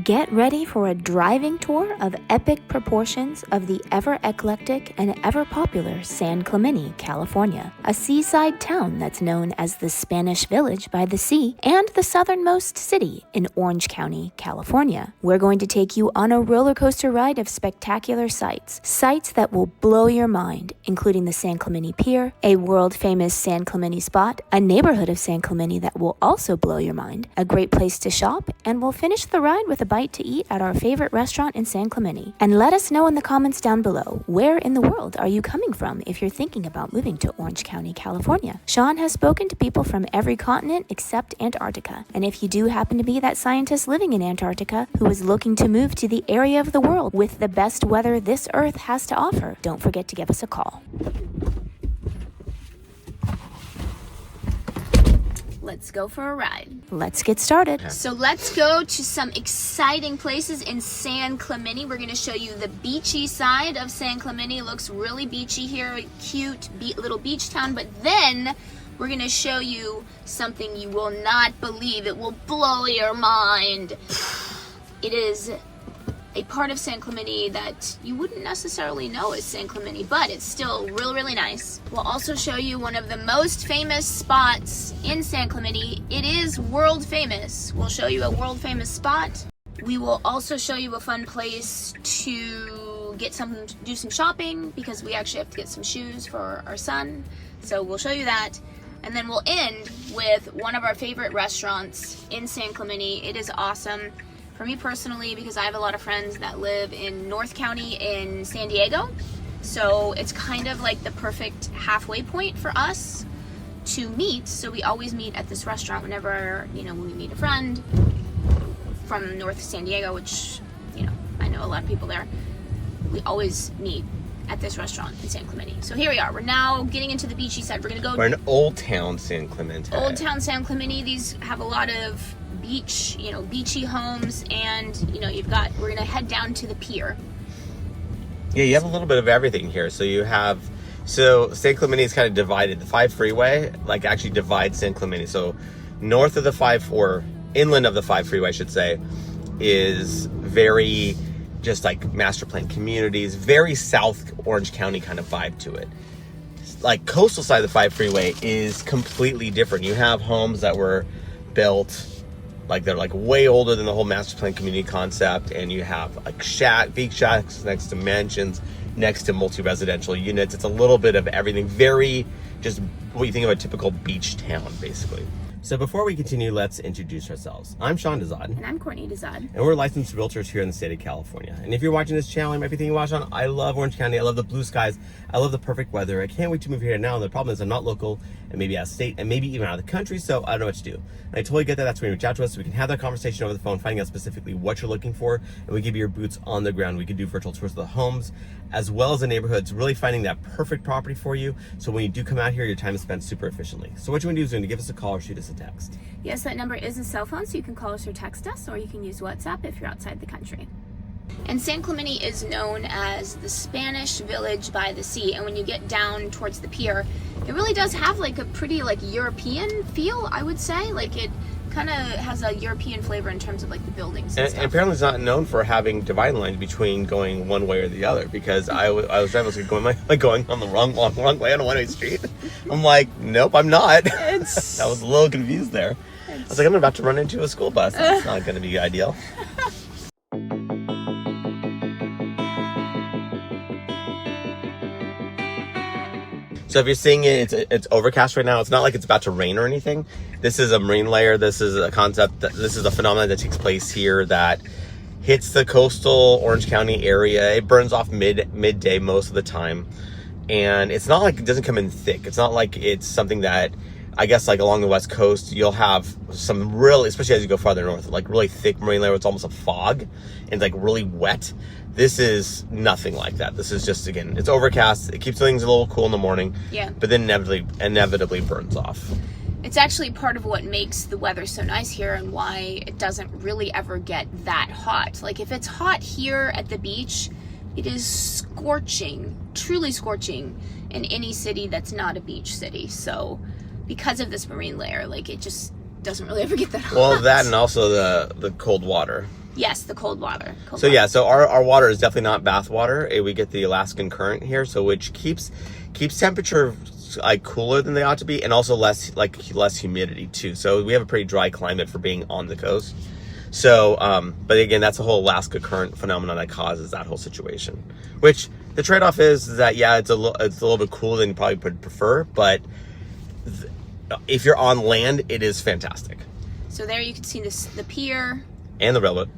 Get ready for a driving tour of epic proportions of the ever-eclectic and ever-popular San Clemente, California, a seaside town that's known as the Spanish Village by the Sea and the southernmost city in Orange County, California. We're going to take you on a roller coaster ride of spectacular sights that will blow your mind, including the San Clemente Pier, a world-famous San Clemente spot, a neighborhood of San Clemente that will also blow your mind, a great place to shop, and we'll finish the ride with a bite to eat at our favorite restaurant in San Clemente. And let us know in the comments down below, where in the world are you coming from if you're thinking about moving to Orange County, California? Sean has spoken to people from every continent except Antarctica. And if you do happen to be that scientist living in Antarctica who is looking to move to the area of the world with the best weather this Earth has to offer, don't forget to give us a call. Let's go for a ride. Let's get started. So let's go to some exciting places in San Clemente. We're going to show you the beachy side of San Clemente. It looks really beachy here, cute little beach town. But then we're going to show you something you will not believe. It will blow your mind. It is a part of San Clemente that you wouldn't necessarily know is San Clemente, but it's still really, really nice. We'll also show you one of the most famous spots in San Clemente. It is world famous. We'll show you a world famous spot. We will also show you a fun place to do some shopping, because we actually have to get some shoes for our son. So we'll show you that. And then we'll end with one of our favorite restaurants in San Clemente. It is awesome. For me personally, because I have a lot of friends that live in North County in San Diego. So it's kind of like the perfect halfway point for us to meet. So we always meet at this restaurant whenever, when we meet a friend from North San Diego, which, I know a lot of people there. We always meet at this restaurant in San Clemente. So here we are. We're now getting into the beachy side. We're in Old Town San Clemente. Old Town San Clemente. These have a lot of beach, beachy homes, and we're gonna head down to the pier. Yeah, you have a little bit of everything here. So San Clemente is kind of divided. The 5 freeway actually divides San Clemente. So north of the 5, or inland of the 5 freeway, I should say, is very just like master plan communities, very South Orange County kind of vibe to it. Like coastal side of the 5 freeway is completely different. You have homes that were built they're way older than the whole master plan community concept, and you have big shacks next to mansions, next to multi-residential units. It's a little bit of everything, very just what you think of a typical beach town, basically. So before we continue, let's introduce ourselves. I'm Sean Dezad. And I'm Courtney Dezad. And we're licensed realtors here in the state of California. And if you're watching this channel, you might be thinking, wow, Sean, I love Orange County. I love the blue skies. I love the perfect weather. I can't wait to move here now. And the problem is I'm not local, and maybe out of state, and maybe even out of the country, so I don't know what to do. And I totally get that. That's when you reach out to us, so we can have that conversation over the phone, finding out specifically what you're looking for, and we give you your boots on the ground. We can do virtual tours of the homes, as well as the neighborhoods, really finding that perfect property for you. So when you do come out here, your time is spent super efficiently. So what you want to do is you're going to give us a call or shoot us a text. Yes, that number is a cell phone, so you can call us or text us, or you can use WhatsApp if you're outside the country. And San Clemente is known as the Spanish Village by the Sea, and when you get down towards the pier, it really does have a pretty European feel, I would say. It kind of has a European flavor in terms of the buildings and stuff. And apparently it's not known for having dividing lines between going one way or the other, because I was driving, going on the wrong way on a one-way street. I'm like, nope, I'm not. I was a little confused there. I was like, I'm about to run into a school bus. That's not going to be ideal. So if you're seeing it, it's overcast right now. It's not like it's about to rain or anything. This is a marine layer. This is a concept. This is a phenomenon that takes place here that hits the coastal Orange County area. It burns off midday most of the time. And it's not like it doesn't come in thick. It's not like it's something that, I guess, along the West Coast, you'll have some really, especially as you go farther north, really thick marine layer. It's almost a fog and it's really wet. This is nothing like that. This is just, again, it's overcast. It keeps things a little cool in the morning. Yeah. But then inevitably burns off. It's actually part of what makes the weather so nice here and why it doesn't really ever get that hot. If it's hot here at the beach, it is scorching, truly scorching in any city that's not a beach city. So because of this marine layer, it just doesn't really ever get that hot. Well, that and also the cold water. Yes, the cold water. So our water is definitely not bath water. We get the Alaskan current here, so which keeps temperature like cooler than they ought to be, and also less humidity too. So we have a pretty dry climate for being on the coast. So, but again, that's a whole Alaska current phenomenon that causes that whole situation. Which the trade-off is that it's a little bit cooler than you probably would prefer, but if you're on land, it is fantastic. So there you can see the pier and the railroad.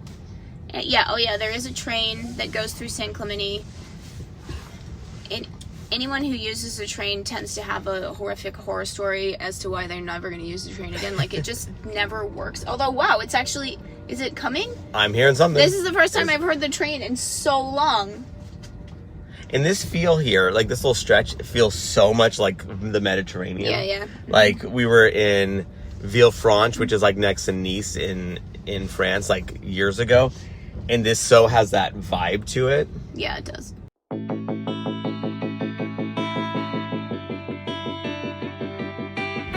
There is a train that goes through San Clemente. Anyone who uses the train tends to have a horrific horror story as to why they're never going to use the train again. Like, it just never works. Although, wow, it's actually... Is it coming? I'm hearing something. This is the first time I've heard the train in so long. And this feel here, like this little stretch, it feels so much like the Mediterranean. Yeah. Like, we were in Villefranche, which is like next to Nice in France, like years ago. And this so has that vibe to it. Yeah, it does.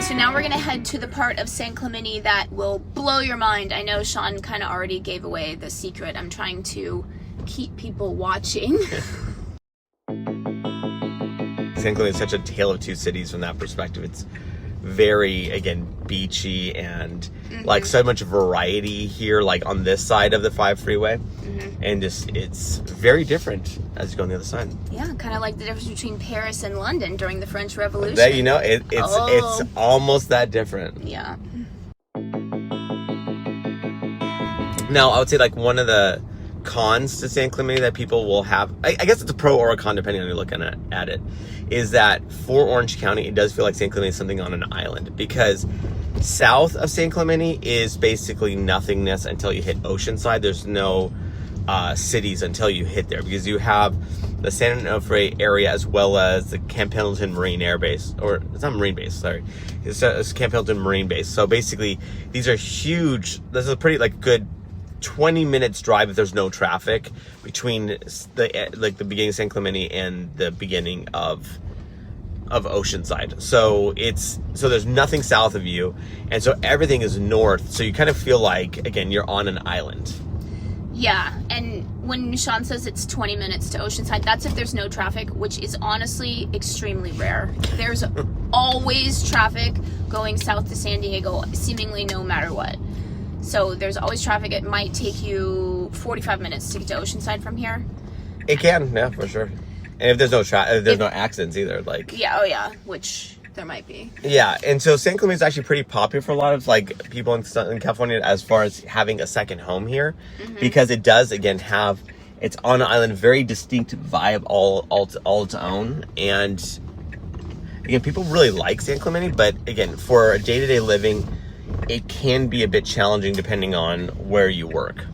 So now we're going to head to the part of San Clemente that will blow your mind. I know Sean kind of already gave away the secret. I'm trying to keep people watching. San Clemente is such a tale of two cities from that perspective. It's very, again, beachy and like so much variety here, like on this side of the 5 freeway. And it's very different as you go on the other side. Yeah, kind of like the difference between Paris and London during the French Revolution. It's almost that different. Yeah. Now, I would say like one of the cons to San Clemente that people will have, I guess it's a pro or a con depending on you're looking at it, is that for Orange County, it does feel like San Clemente is something on an island, because south of San Clemente is basically nothingness until you hit Oceanside. There's no cities until you hit there, because you have the San Onofre area as well as the Camp Pendleton Marine Air Base, or it's not Marine Base, sorry. It's Camp Pendleton Marine Base. So basically, these are huge. This is a pretty like good 20 minutes drive if there's no traffic between the beginning of San Clemente and the beginning of Oceanside. So there's nothing south of you, and so everything is north. So you kind of feel like, again, you're on an island. Yeah, and when Sean says it's 20 minutes to Oceanside, that's if there's no traffic, which is honestly extremely rare. There's always traffic going south to San Diego, seemingly no matter what. So there's always traffic. It might take you 45 minutes to get to Oceanside from here. It can, yeah, for sure. And if there's no no accidents either, like... Yeah, which there might be. Yeah, and so San Clemente is actually pretty popular for a lot of like people in California as far as having a second home here, because it does, again, have... It's on an island, very distinct vibe, all its own. And again, people really like San Clemente, but again, for day-to-day living, it can be a bit challenging depending on where you work.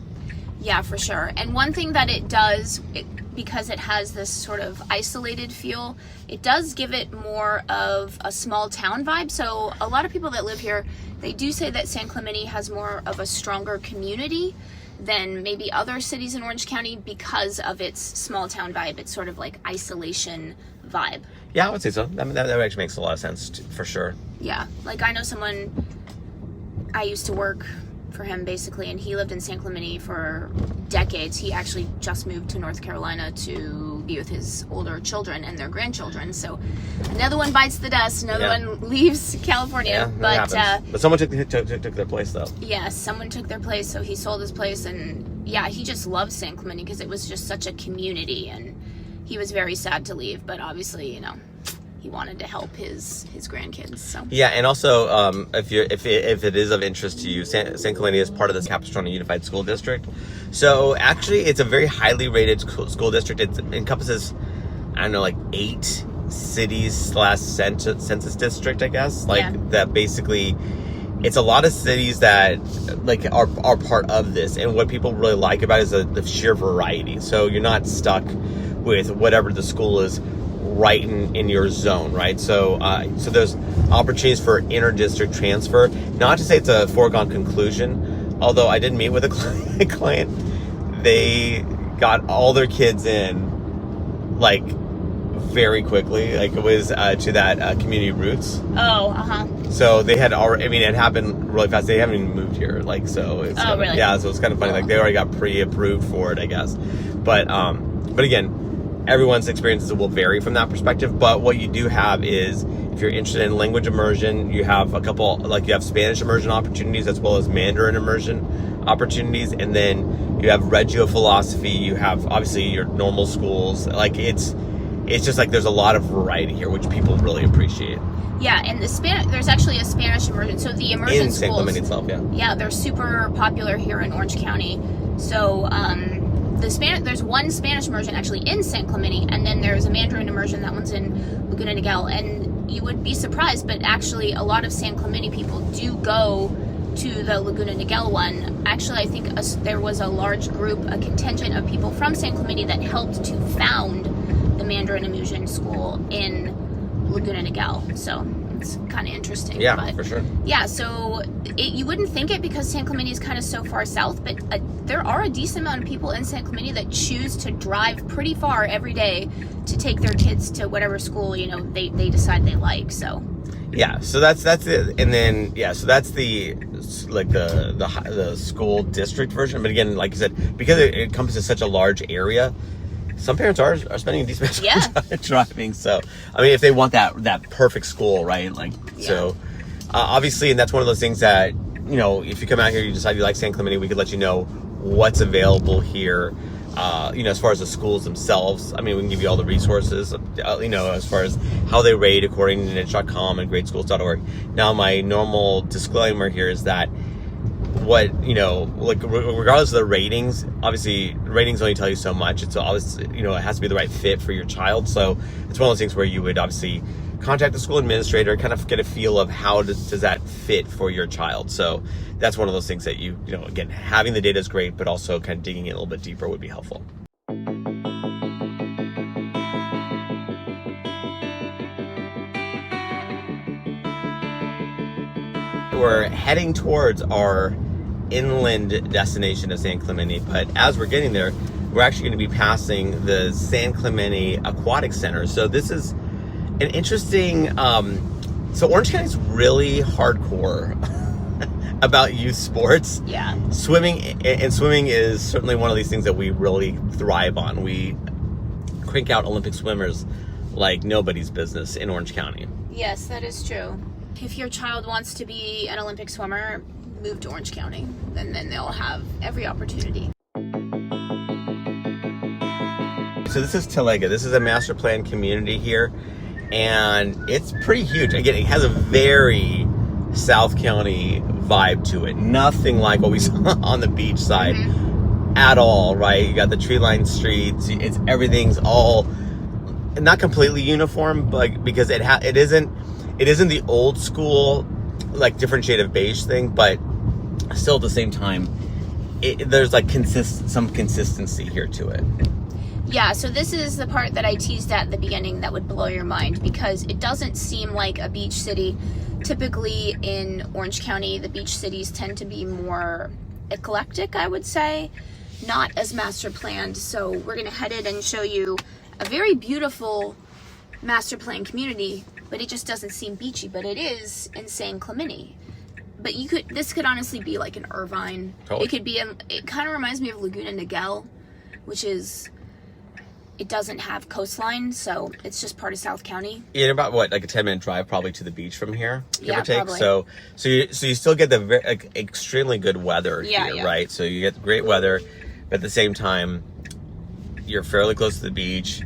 Yeah, for sure. And one thing that it does, because it has this sort of isolated feel, it does give it more of a small town vibe. So a lot of people that live here, they do say that San Clemente has more of a stronger community than maybe other cities in Orange County because of its small town vibe. It's sort of like isolation vibe. Yeah, I would say so. That actually makes a lot of sense, for sure. Yeah, like I know someone... I used to work for him basically, and he lived in San Clemente for decades. He actually just moved to North Carolina to be with his older children and their grandchildren. So another one bites the dust, another one leaves California. Yeah, but someone took their place though. Yeah, someone took their place, so he sold his place, and yeah, he just loves San Clemente because it was just such a community, and he was very sad to leave, but obviously, he wanted to help his grandkids. So yeah, and also if it is of interest to you, San Clemente is part of the Capistrano Unified School District. So actually, it's a very highly rated school district. It encompasses, I don't know, like 8 cities / census district, I guess. That basically, it's a lot of cities that like are part of this. And what people really like about it is the sheer variety. So you're not stuck with whatever the school is right in your zone, right? So there's opportunities for inter-district transfer. Not to say it's a foregone conclusion, although I did meet with a client. They got all their kids in like very quickly. Like, it was to that community roots. Oh, uh-huh. So they had already, I mean, it happened really fast. They haven't even moved here. Like, so it's really? Yeah, so it's kind of funny. Like, they already got pre-approved for it, I guess. But again, everyone's experiences will vary from that perspective. But what you do have is, if you're interested in language immersion, you have a couple, like, you have Spanish immersion opportunities as well as Mandarin immersion opportunities, and then you have Reggio philosophy. You have obviously your normal schools. Like, it's just like there's a lot of variety here, which people really appreciate. Yeah, and there's actually a Spanish immersion. So the immersion in San Clemente itself, yeah. Yeah, they're super popular here in Orange County. So there's one Spanish immersion actually in San Clemente, and then there's a Mandarin immersion. That one's in Laguna Niguel, and you would be surprised, but actually a lot of San Clemente people do go to the Laguna Niguel one. Actually, I think there was a large group, a contingent of people from San Clemente that helped to found the Mandarin immersion school in Laguna Niguel. So it's kind of interesting. Yeah, but, for sure. Yeah, so you wouldn't think it because San Clemente is kind of so far south, but there are a decent amount of people in San Clemente that choose to drive pretty far every day to take their kids to whatever school, you know, they decide they like. So yeah, so that's it. And then so that's the like the school district version. But again, like you said, because it encompasses such a large area, some parents are spending a decent amount of time driving. So, I mean, if they want that perfect school, right? Like, so obviously, and that's one of those things that, you know, if you come out here, you decide you like San Clemente, we could let you know what's available here. You know, as far as the schools themselves, I mean, we can give you all the resources, you know, as far as how they rate according to niche.com and gradeschools.org. Now, my normal disclaimer here is that what, you know, like, regardless of the ratings, obviously ratings only tell you so much. It's obviously, you know, it has to be the right fit for your child. So it's one of those things where you would obviously contact the school administrator, kind of get a feel of how does that fit for your child. So that's one of those things that you know, again, having the data is great, but also kind of digging in a little bit deeper would be helpful. We're heading towards our inland destination of San Clemente, but as we're getting there, we're actually going to be passing the San Clemente Aquatic Center. So this is an interesting, so Orange County is really hardcore about youth sports. Yeah. Swimming is certainly one of these things that we really thrive on. We crank out Olympic swimmers like nobody's business in Orange County. Yes, that is true. If your child wants to be an Olympic swimmer, move to Orange County, and then they'll have every opportunity. So this is Talega. This is a master plan community here, and it's pretty huge. Again, it has a very South County vibe to it. Nothing like what we saw on the beach side at all, right? You got the tree-lined streets. Everything's all not completely uniform, but because it isn't the old school, like, different shade of beige thing, but still at the same time, there's like some consistency here to it. Yeah, so this is the part that I teased at the beginning that would blow your mind, because it doesn't seem like a beach city. Typically in Orange County, the beach cities tend to be more eclectic, I would say, not as master planned. So we're going to head in and show you a very beautiful master plan community, but it just doesn't seem beachy, but it is in San Clemente. But this could honestly be like an Irvine. Totally. It could be, it kind of reminds me of Laguna Niguel, which is, it doesn't have coastline, so it's just part of South County. Yeah, about what, like a 10-minute drive probably to the beach from here, give or take. Probably. So you still get the extremely good weather here, right? So you get great weather, but at the same time, you're fairly close to the beach.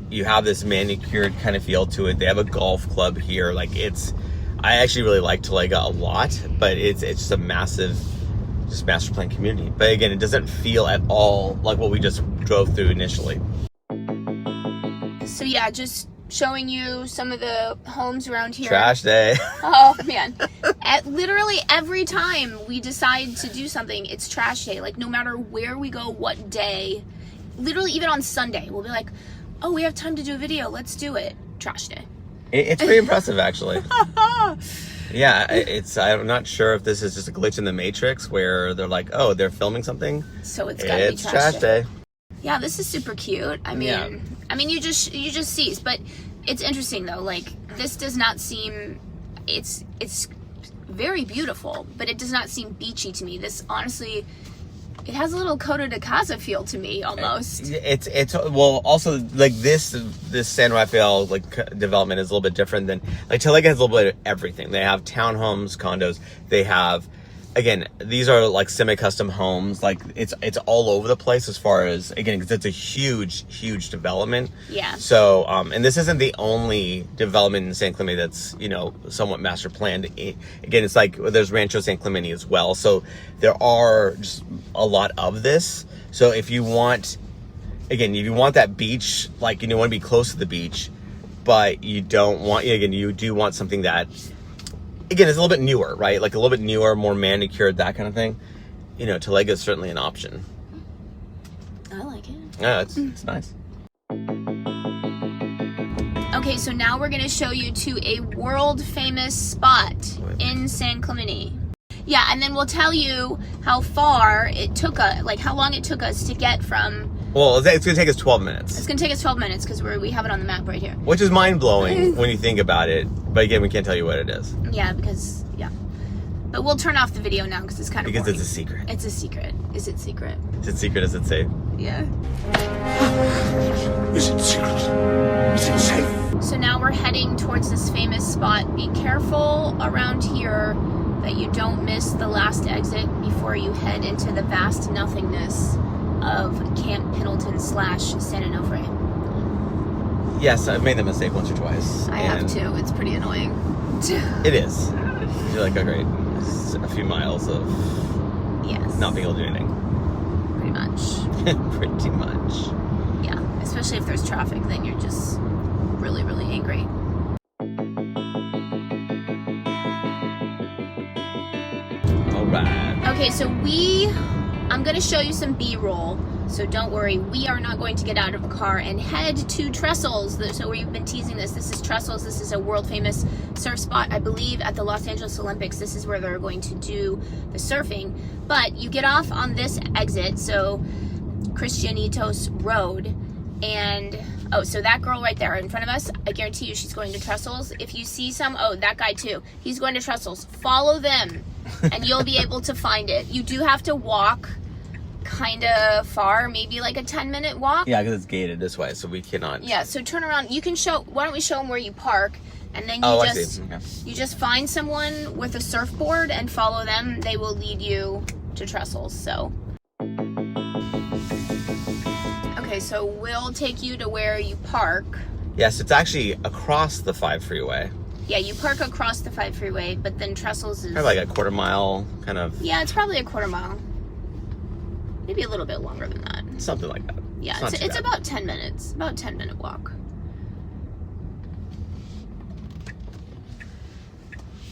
You have this manicured kind of feel to it. They have a golf club here. Like, I actually really like Talega a lot, but it's just a massive, just master plan community. But again, it doesn't feel at all like what we just drove through initially. So yeah, just showing you some of the homes around here. Trash day. Oh man. Literally every time we decide to do something, it's trash day. Like, no matter where we go, what day, literally even on Sunday, we'll be like, oh, we have time to do a video, let's do it. Trash day. It's pretty impressive, actually. Yeah, I'm not sure if this is just a glitch in the Matrix where they're like, oh, they're filming something. So it's gotta be trash day. Yeah, this is super cute. I mean, you just see, but it's interesting though. Like, this does not seem, it's very beautiful, but it does not seem beachy to me. This honestly, it has a little Costa de Casa feel to me almost. It's well, also like this San Rafael like development is a little bit different than like Talega has a little bit of everything. They have townhomes, condos. They have, again, these are like semi-custom homes. Like it's all over the place as far as, again, because it's a huge development. Yeah. So and this isn't the only development in San Clemente that's, you know, somewhat master planned. Again, it's like there's Rancho San Clemente as well. So there are just a lot of this. So if you want, again, if you want that beach, like, you know, want to be close to the beach, but you don't want, again, you do want something that, again, it's a little bit newer, right? Like a little bit newer, more manicured, that kind of thing. You know, Talega is certainly an option. I like it. Yeah, it's nice. Okay, so now we're gonna show you to a world famous spot in San Clemente. Yeah, and then we'll tell you how far it took us, like how long it took us to get from. Well, it's gonna take us 12 minutes. It's gonna take us 12 minutes because we have it on the map right here. Which is mind blowing when you think about it. But again, we can't tell you what it is. Yeah, because but we'll turn off the video now because it's kind of boring. It's a secret. It's a secret. Is it secret? Is it secret? Is it safe? Yeah. Is it secret? Is it safe? So now we're heading towards this famous spot. Be careful around here that you don't miss the last exit before you head into the vast nothingness of Camp Pendleton / San Onofre. Yes, I've made that mistake once or twice. I have too. It's pretty annoying. It is. You're like, oh great, it's a few miles of not being able to do anything. Pretty much. Pretty much. Yeah, especially if there's traffic, then you're just really, really angry. All right. Okay, so I'm going to show you some B-roll, so don't worry. We are not going to get out of a car and head to Trestles. So we've been teasing this. This is Trestles. This is a world-famous surf spot, I believe, at the Los Angeles Olympics. This is where they're going to do the surfing. But you get off on this exit, so Cristianitos Road, and so that girl right there in front of us, I guarantee you she's going to Trestles. If you see that guy too, he's going to Trestles. Follow them and you'll be able to find it. You do have to walk kind of far, maybe like a 10-minute walk. Yeah, because it's gated this way, so we cannot. Yeah, so turn around. You can why don't we show them where you park, and then you just find someone with a surfboard and follow them. They will lead you to Trestles. So okay, so we'll take you to where you park. Yes, it's actually across the 5 freeway. Yeah, you park across the 5 freeway, but then Trestles is... Probably like a quarter mile, kind of... Yeah, it's probably a quarter mile. Maybe a little bit longer than that. Something like that. Yeah, it's about 10 minutes. About a 10-minute walk.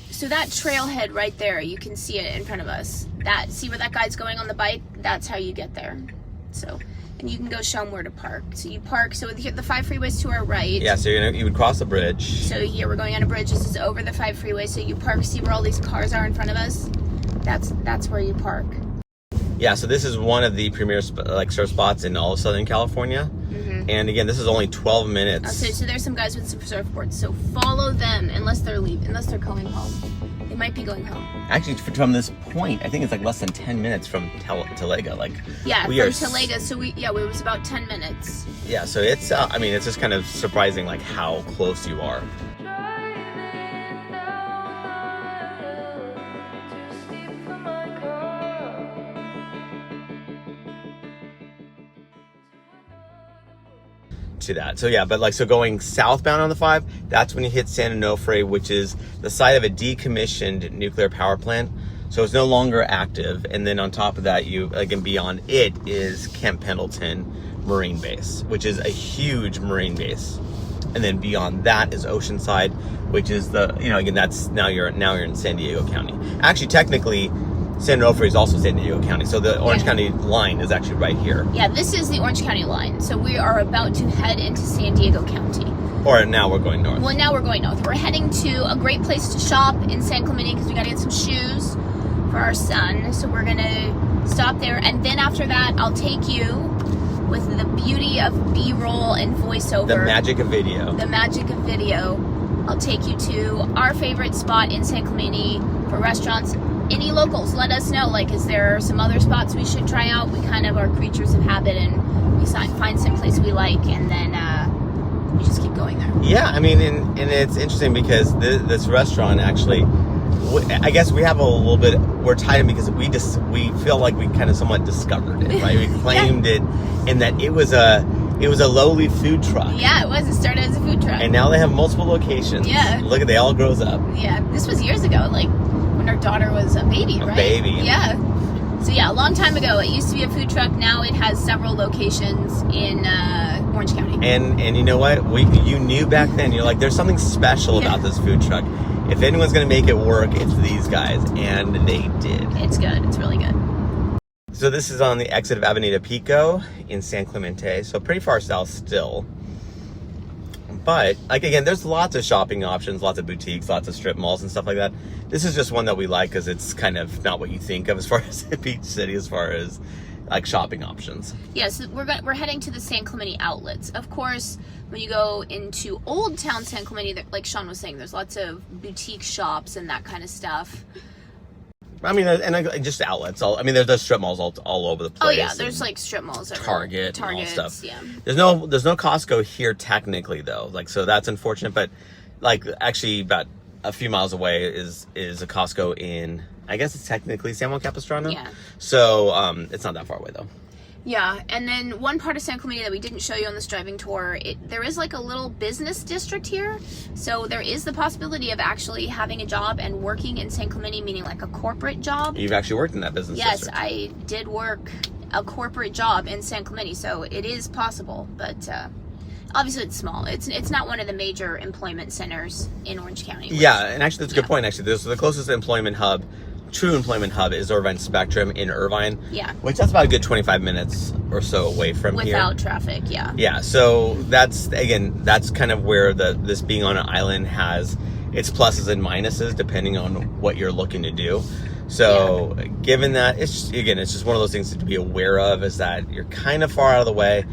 So that trailhead right there, you can see it in front of us. See where that guy's going on the bike? That's how you get there. So... And you can go show them where to park. So you park, so the 5 freeways to our right. Yeah, so you would cross the bridge. So here we're going on a bridge. This is over the 5 freeway. So you park, see where all these cars are in front of us? That's where you park. Yeah, so this is one of the premier surf spots in all of Southern California. Mm-hmm. And again, this is only 12 minutes. So there's some guys with some surfboards. So follow them unless they're going home. They might be going home. Actually, from this point, I think it's like less than 10 minutes from Talega. Like, yeah, from Talega. So it was about 10 minutes. Yeah, so it's it's just kind of surprising like how close you are. To that. So yeah, but so going southbound on the 5, that's when you hit San Onofre, which is the site of a decommissioned nuclear power plant. So it's no longer active. And then on top of that, beyond it is Camp Pendleton Marine Base, which is a huge marine base. And then beyond that is Oceanside, which is that's now you're in San Diego County. Actually, technically, San Onofre is also San Diego County, so the Orange County line is actually right here. Yeah, this is the Orange County line, so we are about to head into San Diego County. Or now we're going north. Well, now we're going north. We're heading to a great place to shop in San Clemente because we got to get some shoes for our son, so we're going to stop there. And then after that, I'll take you with the beauty of B-roll and voiceover. The magic of video. The magic of video. I'll take you to our favorite spot in San Clemente for restaurants. Any locals, let us know. Like, is there some other spots we should try out? We kind of are creatures of habit, and we find some place we like, and then we just keep going there. Yeah, I mean, and it's interesting because this restaurant actually, I guess we have a little bit, we're tied in because we feel like we kind of somewhat discovered it, right? We claimed it, and that it was a lowly food truck. Yeah, it was. It started as a food truck. And now they have multiple locations. Yeah. Look at, they all grows up. Yeah, this was years ago, like when our daughter was a baby, right? A baby. Yeah. So yeah, a long time ago, it used to be a food truck. Now it has several locations in Orange County. And you know what? You knew back then. You're like, there's something special about this food truck. If anyone's going to make it work, it's these guys, and they did. It's good. It's really good. So this is on the exit of Avenida Pico in San Clemente. So pretty far south still. But, like, again, there's lots of shopping options, lots of boutiques, lots of strip malls and stuff like that. This is just one that we like because it's kind of not what you think of as far as a beach city, as far as, like, shopping options. Yes, yeah, so we're heading to the San Clemente outlets. Of course, when you go into Old Town San Clemente, like Sean was saying, there's lots of boutique shops and that kind of stuff. I mean, and just outlets. There's strip malls all over the place. Oh yeah, there's like strip malls everywhere. Target and all stuff. Yeah. There's no Costco here technically though. Like, so that's unfortunate. But like, actually, about a few miles away is a Costco in, I guess it's technically San Juan Capistrano. Yeah. So it's not that far away though. Yeah, and then one part of San Clemente that we didn't show you on this driving tour, there is like a little business district here. So there is the possibility of actually having a job and working in San Clemente, meaning like a corporate job. You've actually worked in that business district. Yes, I did work a corporate job in San Clemente, so it is possible, but obviously it's small. It's not one of the major employment centers in Orange County. Yeah, and actually that's a good point. Actually, this is the closest true employment hub is Irvine Spectrum in Irvine. Yeah. Which that's about a good 25 minutes or so away from here. Without traffic, yeah. Yeah, so that's kind of where this being on an island has its pluses and minuses depending on what you're looking to do. So given that, it's just one of those things to be aware of, is that you're kind of far out of the way.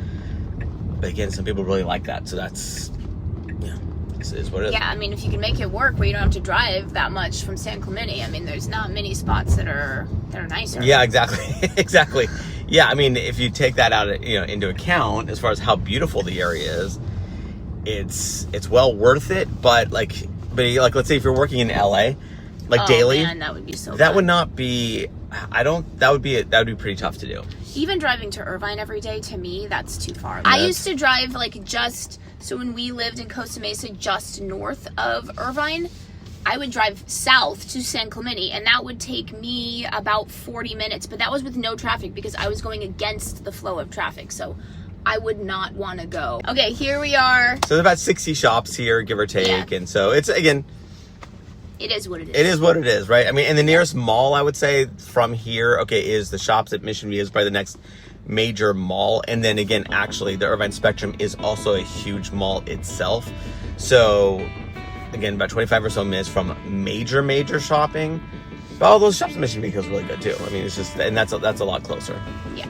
But again, some people really like that, so that's, this is what it is. Yeah, I mean, if you can make it work where you don't have to drive that much from San Clemente, I mean, there's not many spots that are nicer. Yeah, exactly. Exactly. Yeah, I mean, if you take that out, into account as far as how beautiful the area is, it's well worth it. But let's say if you're working in LA, daily, man, that would be so. That fun. would not be. That would be pretty tough to do. Even driving to Irvine every day, to me, that's too far. I used to drive so when we lived in Costa Mesa, just north of Irvine, I would drive south to San Clemente, and that would take me about 40 minutes, but that was with no traffic because I was going against the flow of traffic, so I would not want to go. Okay, here we are. So there's about 60 shops here, give or take, and so it's, again, it is what it is. It is what it is, right? I mean, and the nearest mall, I would say, from here, is the shops at Mission View is probably the next major mall. And then again, actually, the Irvine Spectrum is also a huge mall itself. So, again, about 25 or so minutes from major shopping. But all those shops at Mission View is really good, too. I mean, it's just, and that's a lot closer. Yeah.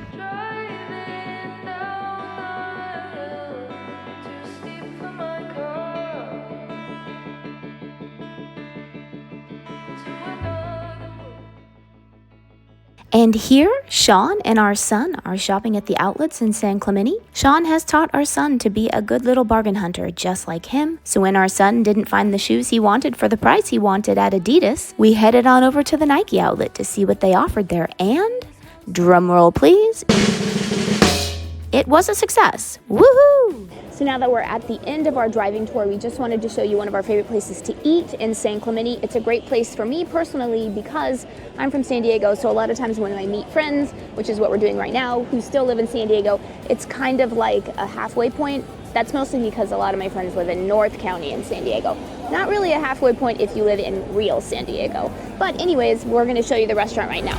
And here, Sean and our son are shopping at the outlets in San Clemente. Sean has taught our son to be a good little bargain hunter just like him. So when our son didn't find the shoes he wanted for the price he wanted at Adidas, we headed on over to the Nike outlet to see what they offered there. And, drumroll please, it was a success. Woohoo! So now that we're at the end of our driving tour, we just wanted to show you one of our favorite places to eat in San Clemente. It's a great place for me personally because I'm from San Diego, so a lot of times when I meet friends, which is what we're doing right now, who still live in San Diego, it's kind of like a halfway point. That's mostly because a lot of my friends live in North County in San Diego. Not really a halfway point if you live in real San Diego. But anyways, we're gonna show you the restaurant right now.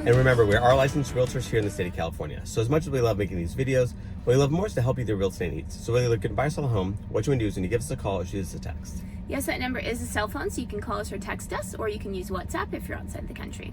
And remember, we are licensed realtors here in the state of California. So as much as we love making these videos, what we love more is to help you with your real estate needs. So whether you're looking to buy or sell a home, what you want to do is when you give us a call or shoot us a text. Yes, that number is a cell phone, so you can call us or text us, or you can use WhatsApp if you're outside the country.